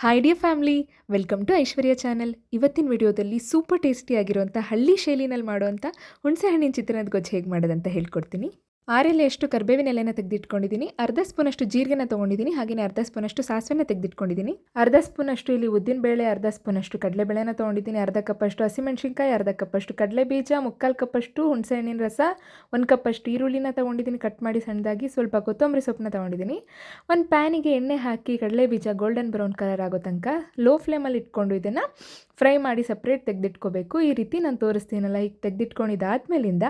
Hi dear family, welcome to Aishwarya channel. ಇವತ್ತಿನ ವಿಡಿಯೋದಲ್ಲಿ super ಟೇಸ್ಟಿಯಾಗಿರುವಂಥ ಹಳ್ಳಿ ಶೈಲಿನಲ್ಲಿ ಮಾಡುವಂಥ ಹುಣಸೆಹಣ್ಣಿನ ಚಿತ್ರಾನ್ನದ ಗೊಜ್ಜು ಹೇಗೆ ಮಾಡೋದಂತ ಹೇಳ್ಕೊಡ್ತೀನಿ. 6 ಎಲೆಯಷ್ಟು ಕರಿಬೇವಿನ ಎಲೆನ ತೆಗೆದಿಟ್ಕೊಂಡಿದ್ದೀನಿ. ಅರ್ಧ ಸ್ಪೂನಷ್ಟು ಜೀರಿಗೆನ ತೊಗೊಂಡಿದ್ದೀನಿ. ಹಾಗೆಯೇ ಅರ್ಧ ಸ್ಪೂನಷ್ಟು ಸಾಸಿವೆನ ತೆಗೆದಿಟ್ಕೊಂಡಿದ್ದೀನಿ. ಅರ್ಧ ಸ್ಪೂನಷ್ಟು ಇಲ್ಲಿ ಉದ್ದಿನಬೇಳೆ, ಅರ್ಧ ಸ್ಪೂನಷ್ಟು ಕಡಲೆಬೇಳೆನ ತೊಗೊಂಡಿದ್ದೀನಿ. ಅರ್ಧ ಕಪ್ಪಷ್ಟು ಹಸಿಮೆಣಸಿನ್ಕಾಯಿ, ಅರ್ಧ ಕಪ್ಪಷ್ಟು ಕಡಲೆ ಬೀಜ, ಮುಕ್ಕಾಲು ಕಪ್ಪಷ್ಟು ಹುಣಸೆಹಣ್ಣಿನ ರಸ, 1 ಕಪ್ಪಷ್ಟು ಈರುಳ್ಳಿನ ತೊಗೊಂಡಿದ್ದೀನಿ ಕಟ್ ಮಾಡಿ ಸಣ್ಣದಾಗಿ. ಸ್ವಲ್ಪ ಕೊತ್ತಂಬರಿ ಸೊಪ್ಪನ್ನ ತೊಗೊಂಡಿದ್ದೀನಿ. ಒಂದು ಪ್ಯಾನಿಗೆ ಎಣ್ಣೆ ಹಾಕಿ ಕಡಲೆ ಬೀಜ ಗೋಲ್ಡನ್ ಬ್ರೌನ್ ಕಲರ್ ಆಗೋ ತನಕ ಲೋ ಫ್ಲೇಮಲ್ಲಿ ಇಟ್ಕೊಂಡು ಇದನ್ನು ಫ್ರೈ ಮಾಡಿ ಸಪ್ರೇಟ್ ತೆಗೆದಿಟ್ಕೋಬೇಕು. ಈ ರೀತಿ ನಾನು ತೋರಿಸ್ತೀನಲ್ಲ, ಈಗ ತೆಗೆದಿಟ್ಕೊಂಡಿದ್ದಾದ್ಮೇಲಿಂದ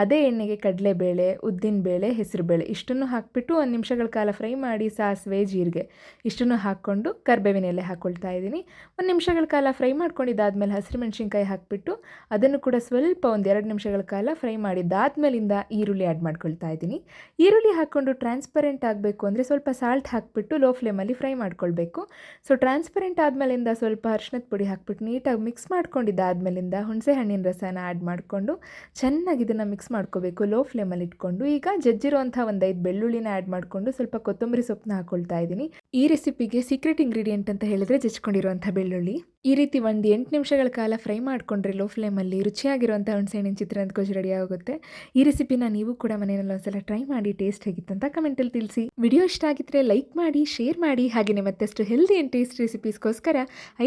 ಅದೇ ಎಣ್ಣೆಗೆ ಕಡಲೆಬೇಳೆ, ಉದ್ದಿನಬೇಳೆ, ಹೆಸರುಬೇಳೆ ಇಷ್ಟನ್ನು ಹಾಕಿಬಿಟ್ಟು 1 ನಿಮಿಷಗಳ ಕಾಲ ಫ್ರೈ ಮಾಡಿ ಸಾಸಿವೆ, ಜೀರಿಗೆ ಇಷ್ಟನ್ನು ಹಾಕ್ಕೊಂಡು ಕರಿಬೇವಿನ ಎಲೆ ಹಾಕ್ಕೊಳ್ತಾ ಇದ್ದೀನಿ. 1 ನಿಮಿಷಗಳ ಕಾಲ ಫ್ರೈ ಮಾಡ್ಕೊಂಡಿದ್ದಾದ್ಮೇಲೆ ಹಸಿಮೆಣಸಿನ್ಕಾಯಿ ಹಾಕಿಬಿಟ್ಟು ಅದನ್ನು ಕೂಡ ಸ್ವಲ್ಪ 1-2 ನಿಮಿಷಗಳ ಕಾಲ ಫ್ರೈ ಮಾಡಿದ್ದಾದ್ಮೇಲಿಂದ ಈರುಳ್ಳಿ ಆ್ಯಡ್ ಮಾಡ್ಕೊಳ್ತಾ ಇದ್ದೀನಿ. ಈರುಳ್ಳಿ ಹಾಕ್ಕೊಂಡು ಟ್ರಾನ್ಸ್ಪರೆಂಟ್ ಆಗಬೇಕು ಅಂದರೆ ಸ್ವಲ್ಪ ಸಾಲ್ಟ್ ಹಾಕಿಬಿಟ್ಟು ಲೋ ಫ್ಲೇಮಲ್ಲಿ ಫ್ರೈ ಮಾಡ್ಕೊಳ್ಬೇಕು. ಸೊ ಟ್ರಾನ್ಸ್ಪರೆಂಟ್ ಆದಮೇಲಿಂದ ಸ್ವಲ್ಪ ಅರಿಶಿಣದ ಪುಡಿ ಹಾಕ್ಬಿಟ್ಟು ನೀಟಾಗಿ ಮಿಕ್ಸ್ ಮಾಡ್ಕೊಂಡಿದ್ದಾದ್ಮೇಲಿಂದ ಹುಣಸೆ ಹಣ್ಣಿನ ರಸನ ಆ್ಯಡ್ ಮಾಡಿಕೊಂಡು ಚೆನ್ನಾಗಿ ಇದನ್ನು ಮಿಕ್ಸ್ ಮಾಡ್ಕೋಬೇಕು ಲೋ ಫ್ಲೇಮಲ್ಲಿ ಇಟ್ಕೊಂಡು. ಈಗ ಜಜ್ಜಿರುವಂಥ 1-5 ಬೆಳ್ಳುಳ್ಳಿನ ಆ್ಯಡ್ ಮಾಡಿಕೊಂಡು ಸ್ವಲ್ಪ ಕೊತ್ತಂಬರಿ ಸೊಪ್ಪನ್ನ ಹಾಕ್ಕೊಳ್ತಾ ಇದ್ದೀನಿ. ಈ ರೆಸಿಪಿಗೆ ಸೀಕ್ರೆಟ್ ಇಂಗ್ರೀಡಿಯೆಂಟ್ ಅಂತ ಹೇಳಿದ್ರೆ ಜಜ್ಕೊಂಡಿರುವಂಥ ಬೆಳ್ಳುಳ್ಳಿ. ಈ ರೀತಿ 8 ನಿಮಿಷಗಳ ಕಾಲ ಫ್ರೈ ಮಾಡಿಕೊಂಡ್ರೆ ಲೋ ಫ್ಲೇಮಲ್ಲಿ ರುಚಿಯಾಗಿರುವಂಥ ಹುಣಸೆಹಣ್ಣಿನ ಚಿತ್ರಾನ್ನದ ಗೊಜ್ಜು ರೆಡಿ ಆಗುತ್ತೆ. ಈ ರೆಸಿಪಿನ ನೀವು ಕೂಡ ಮನೆಯಲ್ಲಿ ಒಂದ್ಸಲ ಟ್ರೈ ಮಾಡಿ ಟೇಸ್ಟ್ ಹೇಗಿತ್ತು ಅಂತ ಕಮೆಂಟಲ್ಲಿ ತಿಳಿಸಿ. ವಿಡಿಯೋ ಇಷ್ಟ ಆಗಿದ್ರೆ ಲೈಕ್ ಮಾಡಿ, ಶೇರ್ ಮಾಡಿ. ಹಾಗೆಯೇ ಮತ್ತಷ್ಟು ಹೆಲ್ದಿ ಆ್ಯಂಡ್ ಟೇಸ್ಟ್ ರೆಸಿಪೀಸ್ಗೋಸ್ಕರ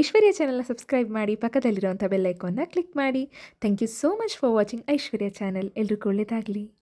ಐಶ್ವರ್ಯ ಚಾನಲ್ನ ಸಬ್ಸ್ಕ್ರೈಬ್ ಮಾಡಿ, ಪಕ್ಕದಲ್ಲಿರುವಂಥ ಬೆಲ್ ಐಕಾನ್ನ ಕ್ಲಿಕ್ ಮಾಡಿ. Thank you so much for watching Aishwarya channel. ಎಲ್ರಿಗೂ ಒಳ್ಳೆಯದಾಗಲಿ.